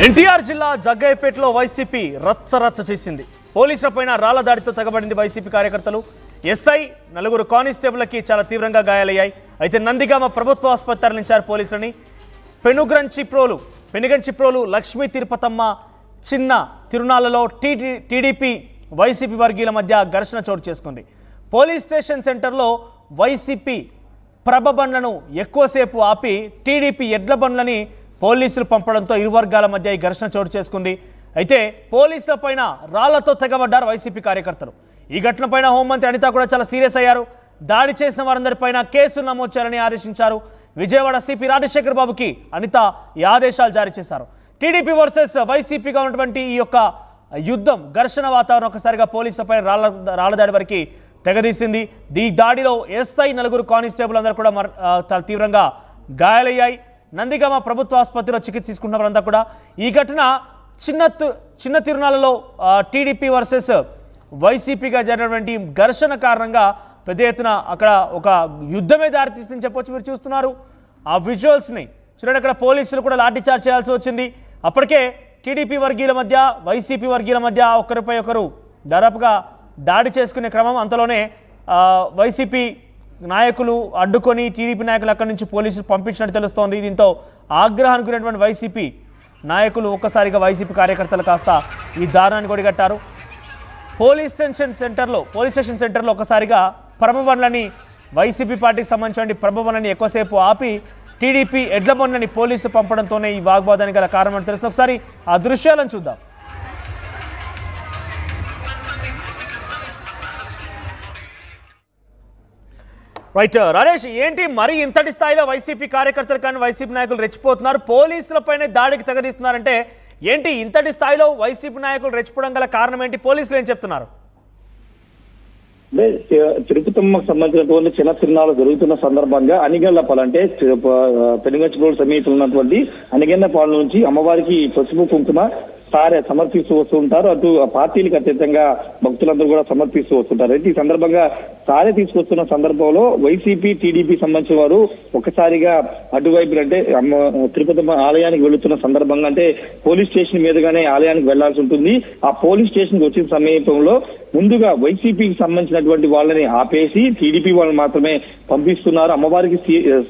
ఎన్టీఆర్ జిల్లా జగ్గయ్యపేటలో వైసీపీ రచ్చరచ్చ చేసింది. పోలీసులపైన రాళ్ల దాడితో తెగబడింది వైసీపీ కార్యకర్తలు. ఎస్ఐ నలుగురు కానిస్టేబుల్కి చాలా తీవ్రంగా గాయాలయ్యాయి. అయితే నందిగామ ప్రభుత్వ ఆసుపత్రి తరలించారు పోలీసులని. పెనుగంచిప్రోలు లక్ష్మీ తిరుపతమ్మ చిన్న తిరునాళ్లలో టీడీపీ వైసీపీ వర్గీయుల మధ్య ఘర్షణ చోటు చేసుకుంది. పోలీస్ స్టేషన్ సెంటర్లో వైసీపీ ప్రభ బండ్లను ఎక్కువసేపు ఆపి టీడీపీ ఎడ్ల బండ్లని పోలీసులు పంపడంతో ఇరు వర్గాల మధ్య ఈ ఘర్షణ చోటు చేసుకుంది. అయితే పోలీసుల పైన రాళ్లతో తెగబడ్డారు వైసీపీ కార్యకర్తలు. ఈ ఘటనపైన హోంమంత్రి అనిత కూడా చాలా సీరియస్ అయ్యారు. దాడి చేసిన వారందరిపైన కేసులు నమోదు చేయాలని ఆదేశించారు. విజయవాడ సిపి రాజశేఖర్ బాబుకి అనిత ఈ ఆదేశాలు జారీ చేశారు. టీడీపీ వర్సెస్ వైసీపీగా ఉన్నటువంటి ఈ యొక్క యుద్ధం ఘర్షణ వాతావరణం ఒకసారిగా పోలీసులపై రాళ్ల దాడి వరకు తెగదీసింది. ఈ దాడిలో ఎస్ఐ నలుగురు కానిస్టేబుల్ అందరూ కూడా చాలా తీవ్రంగా గాయాలయ్యాయి. నందిగామ ప్రభుత్వ ఆసుపత్రిలో చికిత్స తీసుకున్న వారంతా కూడా. ఈ ఘటన చిన్న తిరునాళ్లలో టీడీపీ వర్సెస్ వైసీపీగా జరిగినటువంటి ఘర్షణ కారణంగా పెద్ద ఎత్తున అక్కడ ఒక యుద్ధమే దారితీస్తుందని చెప్పొచ్చు. మీరు చూస్తున్నారు ఆ విజువల్స్ని చూడండి. అక్కడ పోలీసులు కూడా లాఠీచార్జ్ చేయాల్సి వచ్చింది. అప్పటికే టీడీపీ వర్గీయుల మధ్య వైసీపీ వర్గీయుల మధ్య ఒకరిపై ఒకరు దాదాపుగా దాడి చేసుకునే క్రమం. అంతలోనే వైసీపీ నాయకులు అడ్డుకొని టీడీపీ నాయకులు అక్కడి నుంచి పోలీసులు పంపించినట్టు తెలుస్తోంది. దీంతో ఆగ్రహానికి గురైనటువంటి వైసీపీ నాయకులు ఒక్కసారిగా వైసీపీ కార్యకర్తలు కాస్త ఈ దారుణాన్ని కొడిగట్టారు. పోలీస్ స్టేషన్ సెంటర్లో ఒకసారిగా ప్రభబండ్లని వైసీపీ పార్టీకి సంబంధించిన ప్రభబండ్లని ఎక్కువసేపు ఆపి టీడీపీ ఎడ్ల బండ్లని పోలీసులు పంపడంతోనే ఈ వాగ్వాదానికి గల కారణం అని తెలుస్తుంది. ఒకసారి ఆ దృశ్యాలను చూద్దాం. రైట్ రాజేష్, ఏంటి మరి ఇంతటి స్థాయిలో వైసీపీ కార్యకర్తలు కానీ వైసీపీ నాయకులు రెచ్చిపోతున్నారు, పోలీసులపైనే దాడికి తెగదీస్తున్నారంటే ఏంటి ఇంతటి స్థాయిలో వైసీపీ నాయకులు రెచ్చిపోవడం గల కారణం ఏంటి? పోలీసులు ఏం చెప్తున్నారు? తిరుపతమ్మకు సంబంధించినటువంటి చిన్న తిరునాళ్ళు జరుగుతున్న సందర్భంగా అనిగళ్లపాలు అంటే పెనుగంచిప్రోలు సమీపంలో ఉన్నటువంటి అనిగళ్లపాల నుంచి అమ్మవారికి పసుపు కుంకుమ సారే సమర్పిస్తూ వస్తూ ఉంటారు. అటు పార్టీలకు అతీతంగా భక్తులందరూ కూడా సమర్పిస్తూ వస్తుంటారు. అయితే ఈ సందర్భంగా సారే తీసుకొస్తున్న సందర్భంలో వైసీపీ టీడీపీ సంబంధించిన వారు ఒక్కసారిగా అటువైపు అంటే తిరుపతమ్మ ఆలయానికి వెళుతున్న సందర్భంగా అంటే పోలీస్ స్టేషన్ మీదుగానే ఆలయానికి వెళ్లాల్సి ఉంటుంది. ఆ పోలీస్ స్టేషన్ కి వచ్చిన సమీపంలో ముందుగా వైసీపీకి సంబంధించినటువంటి వాళ్ళని ఆపేసి టీడీపీ వాళ్ళని మాత్రమే పంపిస్తున్నారు. అమ్మవారికి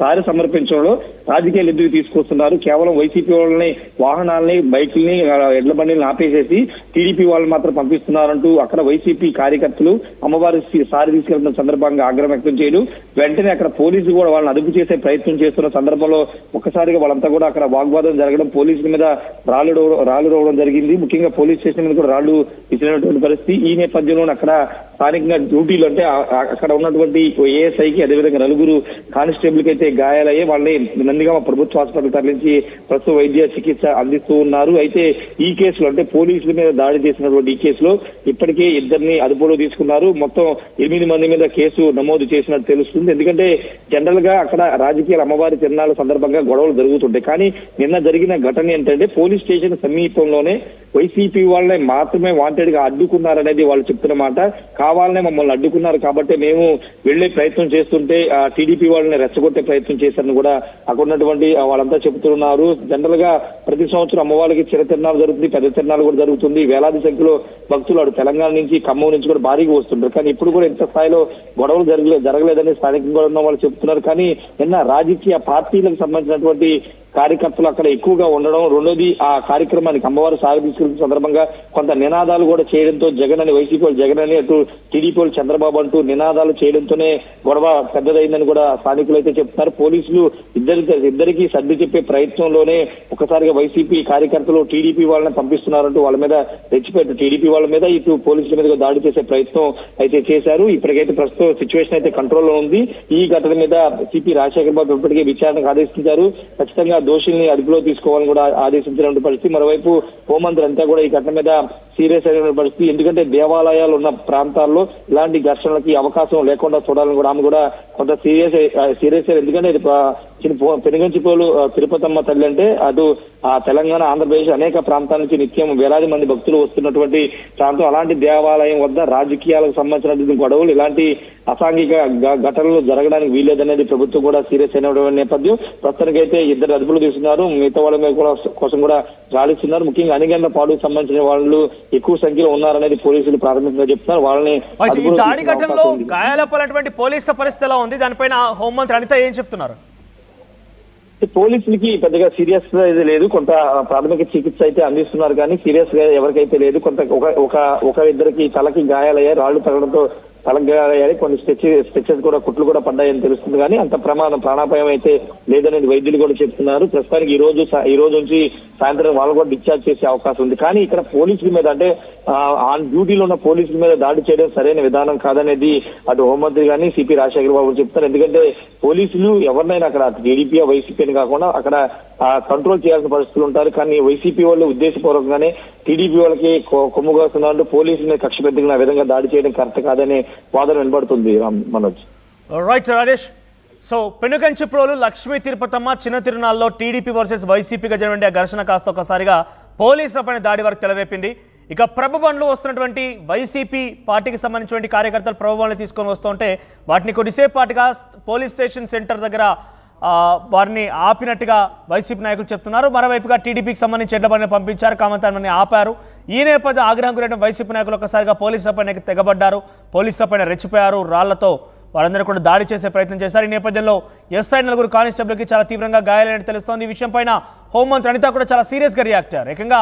సారి సమర్పించడంలో రాజకీయాలు ఎందుకు తీసుకొస్తున్నారు, కేవలం వైసీపీ వాళ్ళని వాహనాలని బైకుల్ని ఎడ్ల బండిని ఆపేసేసి టీడీపీ వాళ్ళు మాత్రం పంపిస్తున్నారంటూ అక్కడ వైసీపీ కార్యకర్తలు అమ్మవారి సారి తీసుకెళ్తున్న సందర్భంగా ఆగ్రహం వ్యక్తం చేయడం, వెంటనే అక్కడ పోలీసులు కూడా వాళ్ళని అదుపు చేసే ప్రయత్నం చేస్తున్న సందర్భంలో ఒక్కసారిగా వాళ్ళంతా కూడా అక్కడ వాగ్వాదం జరగడం, పోలీసుల మీద రాళ్లు రోవడం జరిగింది. ముఖ్యంగా పోలీస్ స్టేషన్ మీద కూడా రాళ్లు ఇచ్చినటువంటి పరిస్థితి. ఈ నేపథ్యంలో అక్కడ స్థానికంగా డ్యూటీలు అంటే అక్కడ ఉన్నటువంటి ఏఎస్ఐకి అదేవిధంగా నలుగురు కానిస్టేబుల్కి అయితే గాయాలయ్యే వాళ్ళని నందిగామ ప్రభుత్వ ఆసుపత్రికి తరలించి ప్రస్తుత వైద్య చికిత్స అందిస్తూ ఉన్నారు. అయితే ఈ కేసులో అంటే పోలీసుల మీద దాడి చేసినటువంటి ఈ కేసులో ఇప్పటికే ఇద్దరిని అదుపులో తీసుకున్నారు. మొత్తం 8 మంది మీద కేసు నమోదు చేసినట్టు తెలుస్తుంది. ఎందుకంటే జనరల్ గా అక్కడ రాజకీయాల అమ్మవారి తిరునాళ్ళ సందర్భంగా గొడవలు జరుగుతుంటాయి. కానీ నిన్న జరిగిన ఘటన ఏంటంటే పోలీస్ స్టేషన్ సమీపంలోనే వైసీపీ వాళ్ళని మాత్రమే వాంటెడ్ గా అడ్డుకున్నారనేది వాళ్ళు చెప్తున్న మాట. కావాలనే మమ్మల్ని అడ్డుకున్నారు కాబట్టి మేము వెళ్లే ప్రయత్నం చేస్తుంటే టీడీపీ వాళ్ళని రెచ్చగొట్టే ప్రయత్నం చేశారని కూడా అక్కడ ఉన్నటువంటి వాళ్ళంతా చెబుతున్నారు. జనరల్ గా ప్రతి సంవత్సరం అమ్మవారికి చిన్న తిరునాళ్ళు జరుగుతుంది, పెద్ద తిరునాళ్ళు కూడా జరుగుతుంది. వేలాది సంఖ్యలో భక్తులు అటు తెలంగాణ నుంచి ఖమ్మం నుంచి కూడా భారీగా వస్తుంటారు. కానీ ఇప్పుడు కూడా ఇంత స్థాయిలో గొడవలు జరగలేదని స్థానికంగా ఉన్న వాళ్ళు చెప్తున్నారు. కానీ నిన్న రాజకీయ పార్టీలకు సంబంధించినటువంటి కార్యకర్తలు అక్కడ ఎక్కువగా ఉండడం, రెండోది ఆ కార్యక్రమానికి అమ్మవారు సాగు తీసుకెళ్తున్న సందర్భంగా కొంత నినాదాలు కూడా చేయడంతో జగన్ అని వైసీపీ వాళ్ళు జగన్ అని అటు టీడీపీ వాళ్ళు చంద్రబాబు అంటూ నినాదాలు చేయడంతోనే గొడవ పెద్దదైందని కూడా స్థానికులు అయితే చెప్తున్నారు. పోలీసులు ఇద్దరికి సర్ది చెప్పే ప్రయత్నంలోనే ఒకసారిగా వైసీపీ కార్యకర్తలు టీడీపీ వాళ్ళని పంపిస్తున్నారంటూ వాళ్ళ మీద రెచ్చిపెట్టు టీడీపీ వాళ్ళ మీద ఇటు పోలీసుల మీద దాడి చేసే ప్రయత్నం అయితే చేశారు. ఇప్పటికైతే ప్రస్తుతం సిచ్యువేషన్ అయితే కంట్రోల్లో ఉంది. ఈ ఘటన మీద సిపి రాజశేఖర్ బాబు ఇప్పటికే విచారణకు ఆదేశించారు. ఖచ్చితంగా దోషుల్ని అదుపులో తీసుకోవాలని కూడా ఆదేశించినటువంటి పరిస్థితి. మరోవైపు హోంమంత్రి అంతా కూడా ఈ ఘటన మీద సీరియస్ అయిన పరిస్థితి. ఎందుకంటే దేవాలయాలు ఉన్న ప్రాంతాల్లో ఇలాంటి ఘర్షణలకి అవకాశం లేకుండా చూడాలని కూడా ఆమె కూడా కొంత సీరియస్. ఎందుకంటే పెనుగంచిప్రోలు తిరుపతమ్మ తల్లి అంటే అటు తెలంగాణ ఆంధ్రప్రదేశ్ అనేక ప్రాంతాల నుంచి నిత్యం వేలాది మంది భక్తులు వస్తున్నటువంటి ప్రాంతం. అలాంటి దేవాలయం వద్ద రాజకీయాలకు సంబంధించినటువంటి గొడవలు, ఇలాంటి అసాంఘిక ఘటనలు జరగడానికి వీల్లేదనేది ప్రభుత్వం కూడా సీరియస్ అయిన నేపథ్యం. ప్రస్తుతానికైతే 2 అదుపులు తీసుకున్నారు, మిగతా వాళ్ళ మీద కూడా కోసం కూడా గాలిస్తున్నారు. ముఖ్యంగా అనిగండ్లపాడుకు సంబంధించిన వాళ్ళు ఎక్కువ సంఖ్యలో ఉన్నారనేది పోలీసులు ప్రాథమికంగా చెప్తున్నారు. వాళ్ళని దాడి ఘటనలో గాయాలపడినటువంటి పోలీసుల పరిస్థితి ఎలా ఉంది, దానిపైన హోంమంత్రి అనిత ఏం చెప్తున్నారు? పోలీసులకి పెద్దగా సీరియస్ గా ఇది లేదు, కొంత ప్రాథమిక చికిత్స అయితే అందిస్తున్నారు, కానీ సీరియస్ గా ఎవరికైతే లేదు. కొంత ఒక ఇద్దరికి తలకి గాయాలయ్యాయి, రాళ్లు తగడంతో తలకు గాయాలయ్యాయి, కొన్ని స్టెచెస్ కూడా కుట్లు కూడా పడ్డాయని తెలుస్తుంది, కానీ అంత ప్రాణాపాయం అయితే లేదనేది వైద్యులు కూడా చెప్తున్నారు. ప్రస్తుతానికి ఈ రోజు నుంచి సాయంత్రం వాళ్ళు కూడా డిశ్చార్జ్ చేసే అవకాశం ఉంది. కానీ ఇక్కడ పోలీసుల మీద అంటే ఆన్ డ్యూటీలో ఉన్న పోలీసుల మీద దాడి చేయడం సరైన విధానం కాదనేది అటు హోంమంత్రి కానీ సిపి రాజశేఖర్ బాబు చెప్తారు. ఎందుకంటే పోలీసులు ఎవరినైనా అక్కడ టీడీపీ వైసీపీ అని కాకుండా అక్కడ కంట్రోల్ చేయాల్సిన పరిస్థితులు ఉంటారు. కానీ వైసీపీ వాళ్ళు ఉద్దేశపూర్వకంగానే టీడీపీ వాళ్ళకి కొమ్ముగాస్తున్నారు, పోలీసుల మీద కక్ష పెట్టుకున్న విధంగా దాడి చేయడం కరెక్ట్ కాదనే వాదన వినబడుతుంది. మనోజ్. రైట్ రాజేష్. సో పెనుగంచిప్రోలు లక్ష్మీ తిరుపతమ్మ చిన్న తిరునాళ్ళలో టీడీపీ వర్సెస్ వైసీపీగా జరిగిన ఘర్షణ కాస్త ఒకసారిగా పోలీసులపైన దాడి వరకు తెలరేపింది. ఇక ప్రభు బండ్లు వస్తున్నటువంటి వైసీపీ పార్టీకి సంబంధించినటువంటి కార్యకర్తలు ప్రభు బండ్లు తీసుకొని వస్తుంటే వాటిని కొద్దిసేపు పాటుగా పోలీస్ స్టేషన్ సెంటర్ దగ్గర వారిని ఆపినట్టుగా వైసీపీ నాయకులు చెప్తున్నారు. మరోవైపుగా టీడీపీకి సంబంధించి ఎడ్ల బండిని పంపించారు, కామంతాన్ని ఆపారు. ఈ నేపథ్యం ఆగ్రహం గురైన వైసీపీ నాయకులు ఒక్కసారిగా పోలీసులపైన తెగబడ్డారు, పోలీసులపైన రెచ్చిపోయారు, రాళ్లతో వాళ్ళందరూ కూడా దాడి చేసే ప్రయత్నం చేశారు. ఈ నేపథ్యంలో ఎస్ఐ 4 కానిస్టేబుల్కి చాలా తీవ్రంగా గాయాలైనట్టు తెలుస్తోంది. ఈ విషయం పైన హోంమంత్రి అనిత కూడా చాలా సీరియస్గా రియాక్ట్ అయ్యారు. ఏకంగా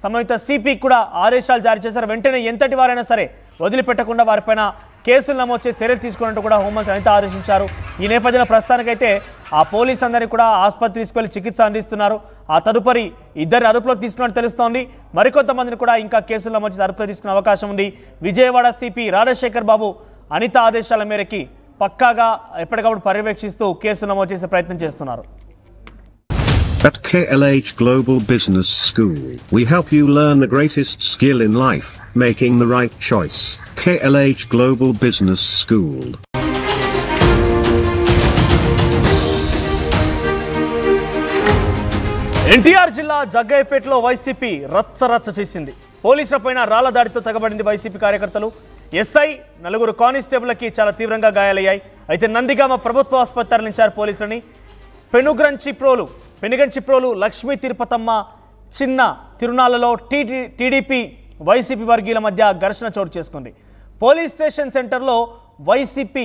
సంబంధిత సిపికి కూడా ఆదేశాలు జారీ చేశారు. వెంటనే ఎంతటి వారైనా సరే వదిలిపెట్టకుండా వారిపైన కేసులు నమోదు చేసి చర్యలు తీసుకున్నట్టు కూడా హోంమంత్రి అనిత ఆదేశించారు. ఈ నేపథ్యంలో ప్రస్తుతానికైతే ఆ పోలీసు అందరికీ కూడా ఆసుపత్రి తీసుకెళ్లి చికిత్స అందిస్తున్నారు. ఆ తదుపరి 2 అదుపులోకి తీసుకున్నట్టు తెలుస్తోంది. మరికొంతమందిని కూడా ఇంకా కేసులు నమోదు చేసి అదుపులో తీసుకునే అవకాశం ఉంది. విజయవాడ సిపి రాజశేఖర్ బాబు అనిత ఆదేశాల మేరకి పక్కాగా ఎప్పటికప్పుడు పర్యవేక్షిస్తూ కేసులు నమోదు చేసే ప్రయత్నం చేస్తున్నారు. At KLH Global Business School, we help you learn the greatest skill in life, making the right choice. KLH Global Business School. NTR జిల్లా జగ్గయ్యపేటలో వైసీపీ రచ్చరచ్చ చేసింది. పోలీసులపైన రాళ్ల దాడితో తెగబడింది వైసీపీ కార్యకర్తలు. ఎస్ఐ 4 కానిస్టేబుల్కి చాలా తీవ్రంగా గాయాలయ్యాయి. అయితే నందిగామ ప్రభుత్వ ఆసుపత్రి తరలించారు పోలీసులని. పెనుగంచిప్రోలు లక్ష్మీ తిరుపతమ్మ చిన్న తిరునాళ్ళలో టీడీపీ వైసీపీ వర్గీయుల మధ్య ఘర్షణ చోటు చేసుకుంది. పోలీస్ స్టేషన్ సెంటర్లో వైసీపీ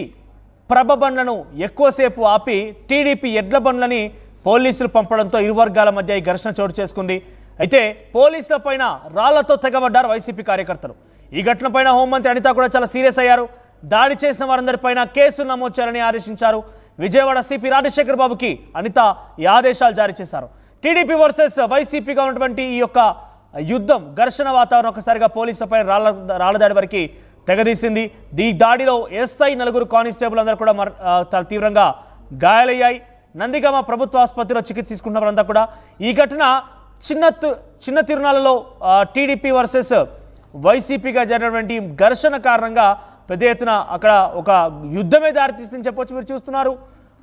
ప్రభ బండ్లను ఎక్కువసేపు ఆపి టీడీపీ ఎడ్ల బండ్లని పోలీసులు పంపడంతో ఇరు వర్గాల మధ్య ఈ ఘర్షణ చోటు చేసుకుంది. అయితే పోలీసుల పైన రాళ్లతో తెగబడ్డారు వైసీపీ కార్యకర్తలు. ఈ ఘటనపైన హోంమంత్రి అనిత కూడా చాలా సీరియస్ అయ్యారు. దాడి చేసిన వారందరిపైన కేసులు నమోదు చేయాలని ఆదేశించారు. విజయవాడ సిపి రాజశేఖర్ బాబుకి అనిత ఈ ఆదేశాలు జారీ చేశారు. టీడీపీ వర్సెస్ వైసీపీగా ఉన్నటువంటి ఈ యొక్క యుద్ధం, ఘర్షణ వాతావరణం ఒకసారిగా పోలీసులపై రాళ్ల దాడి వరకు తెగదీసింది. ఈ దాడిలో ఎస్ఐ 4 కానిస్టేబుల్ అందరూ కూడా చాలా తీవ్రంగా గాయాలయ్యాయి. నందిగామ ప్రభుత్వ ఆసుపత్రిలో చికిత్స తీసుకున్న వారంతా కూడా. ఈ ఘటన చిన్న తిరునాళ్ళలో టీడీపీ వర్సెస్ వైసీపీగా జరిగినటువంటి ఘర్షణ కారణంగా పెద్ద ఎత్తున అక్కడ ఒక యుద్ధమే దారితీస్తుందని చెప్పొచ్చు. మీరు చూస్తున్నారు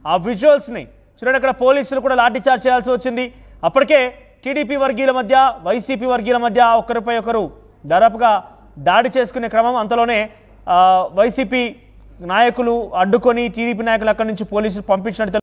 ఆ విజువల్స్ని చూడండి. అక్కడ పోలీసులు కూడా లాఠీచార్జ్ చేయాల్సి వచ్చింది. అప్పటికే టీడీపీ వర్గీయుల మధ్య వైసీపీ వర్గీయుల మధ్య ఒకరిపై ఒకరు దాదాపుగా దాడి చేసుకునే క్రమం. అంతలోనే వైసీపీ నాయకులు అడ్డుకొని టీడీపీ నాయకులు అక్కడి నుంచి పోలీసులు పంపించినట్టు